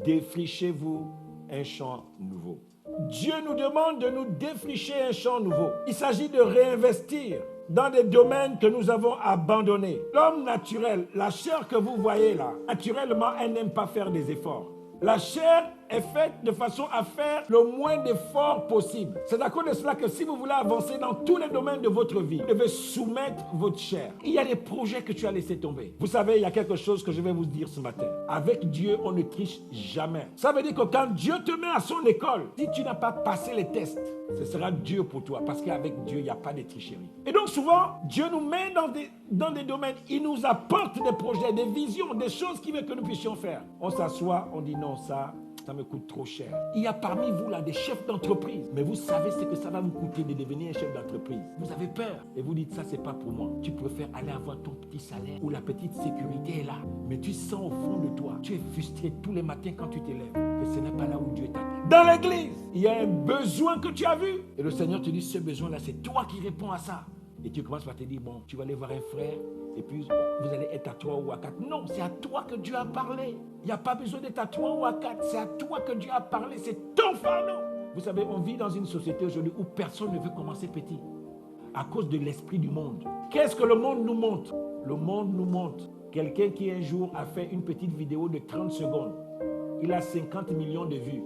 défrichez-vous un champ nouveau. Dieu nous demande de nous défricher un champ nouveau. Il s'agit de réinvestir dans des domaines que nous avons abandonnés. L'homme naturel, la chair que vous voyez là, naturellement, elle n'aime pas faire des efforts. La chair est faite de façon à faire le moins d'efforts possible. C'est à cause de cela que si vous voulez avancer dans tous les domaines de votre vie, vous devez soumettre votre chair. Il y a des projets que tu as laissés tomber. Vous savez, il y a quelque chose que je vais vous dire ce matin. Avec Dieu, on ne triche jamais. Ça veut dire que quand Dieu te met à son école, si tu n'as pas passé les tests, ce sera Dieu pour toi. Parce qu'avec Dieu, il n'y a pas de tricherie. Et donc souvent, Dieu nous met dans des domaines. Il nous apporte des projets, des visions, des choses qu'il veut que nous puissions faire. On s'assoit, on dit non, ça me coûte trop cher. Il y a parmi vous là des chefs d'entreprise. Mais vous savez ce que ça va vous coûter de devenir un chef d'entreprise. Vous avez peur. Et vous dites ça, c'est pas pour moi. Tu préfères aller avoir ton petit salaire où la petite sécurité est là. Mais tu sens au fond de toi, tu es frustré tous les matins quand tu t'élèves. Que ce n'est pas là où Dieu t'a. Dans l'église, il y a un besoin que tu as vu. Et le Seigneur te dit, ce besoin-là, c'est toi qui réponds à ça. Et tu commences par te dire, bon, tu vas aller voir un frère. Et puis, vous allez être à 3 ou à 4. Non, c'est à toi que Dieu a parlé. Il n'y a pas besoin d'être à 3 ou à 4. C'est à toi que Dieu a parlé. C'est ton fardeau. Vous savez, on vit dans une société aujourd'hui où personne ne veut commencer petit. À cause de l'esprit du monde. Qu'est-ce que le monde nous montre? Le monde nous montre quelqu'un qui un jour a fait une petite vidéo de 30 secondes. Il a 50 millions de vues.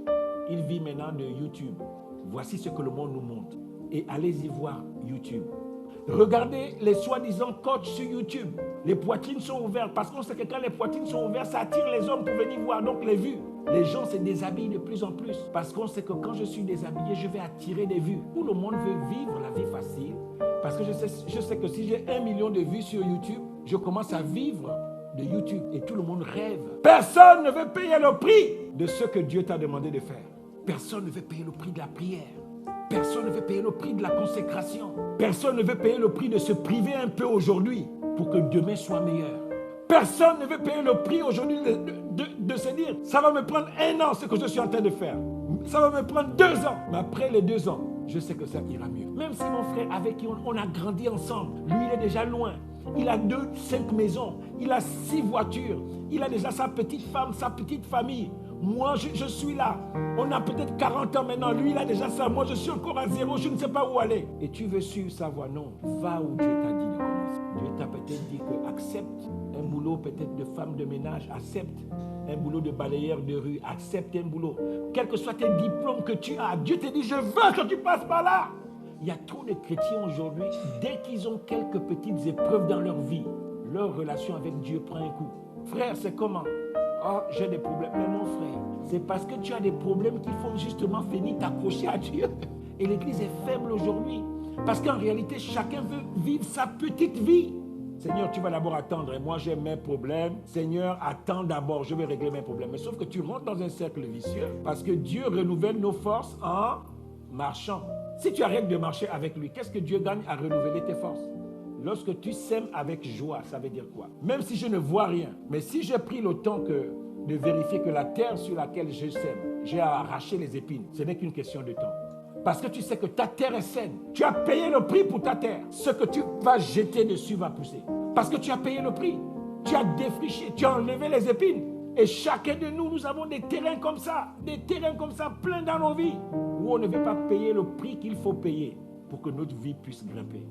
Il vit maintenant de YouTube. Voici ce que le monde nous montre. Et allez-y voir YouTube. Regardez les soi-disant coachs sur YouTube. Les poitrines sont ouvertes parce qu'on sait que quand les poitrines sont ouvertes, ça attire les hommes pour venir voir, donc les vues. Les gens se déshabillent de plus en plus parce qu'on sait que quand je suis déshabillé, je vais attirer des vues. Tout le monde veut vivre la vie facile parce que je sais que si j'ai 1 million de vues sur YouTube, je commence à vivre de YouTube et tout le monde rêve. Personne ne veut payer le prix de ce que Dieu t'a demandé de faire. Personne ne veut payer le prix de la prière. Personne ne veut payer le prix de la consécration. Personne ne veut payer le prix de se priver un peu aujourd'hui pour que demain soit meilleur. Personne ne veut payer le prix aujourd'hui de se dire ça va me prendre 1 an ce que je suis en train de faire. Ça va me prendre 2 ans. Mais après les 2 ans, je sais que ça ira mieux. Même si mon frère avec qui on a grandi ensemble, lui il est déjà loin. Il a 5 maisons. Il a 6 voitures. Il a déjà sa petite femme, sa petite famille. Moi, je suis là. On a peut-être 40 ans maintenant. Lui, il a déjà ça. Moi, je suis encore à 0. Je ne sais pas où aller. Et tu veux suivre sa voie? Non. Va où Dieu t'a dit de commencer. Dieu t'a peut-être dit que accepte un boulot peut-être de femme de ménage. Accepte un boulot de balayeur de rue. Accepte un boulot. Quels que soient tes diplômes que tu as. Dieu te dit, je veux que tu passes par là. Il y a trop de chrétiens aujourd'hui. Dès qu'ils ont quelques petites épreuves dans leur vie, leur relation avec Dieu prend un coup. Frère, c'est comment? Oh, j'ai des problèmes. Mais mon frère, c'est parce que tu as des problèmes qu'il faut justement finir t'accrocher à Dieu. Et l'église est faible aujourd'hui. Parce qu'en réalité, chacun veut vivre sa petite vie. Seigneur, tu vas d'abord attendre. Et moi, j'ai mes problèmes. Seigneur, attends d'abord. Je vais régler mes problèmes. Mais sauf que tu rentres dans un cercle vicieux. Parce que Dieu renouvelle nos forces en marchant. Si tu arrêtes de marcher avec lui, qu'est-ce que Dieu gagne à renouveler tes forces? Lorsque tu sèmes avec joie, ça veut dire quoi? Même si je ne vois rien, mais si j'ai pris le temps de vérifier que la terre sur laquelle je sème, j'ai arraché les épines, ce n'est qu'une question de temps. Parce que tu sais que ta terre est saine. Tu as payé le prix pour ta terre. Ce que tu vas jeter dessus va pousser. Parce que tu as payé le prix. Tu as défriché, tu as enlevé les épines. Et chacun de nous, nous avons des terrains comme ça plein dans nos vies, où on ne veut pas payer le prix qu'il faut payer pour que notre vie puisse grimper.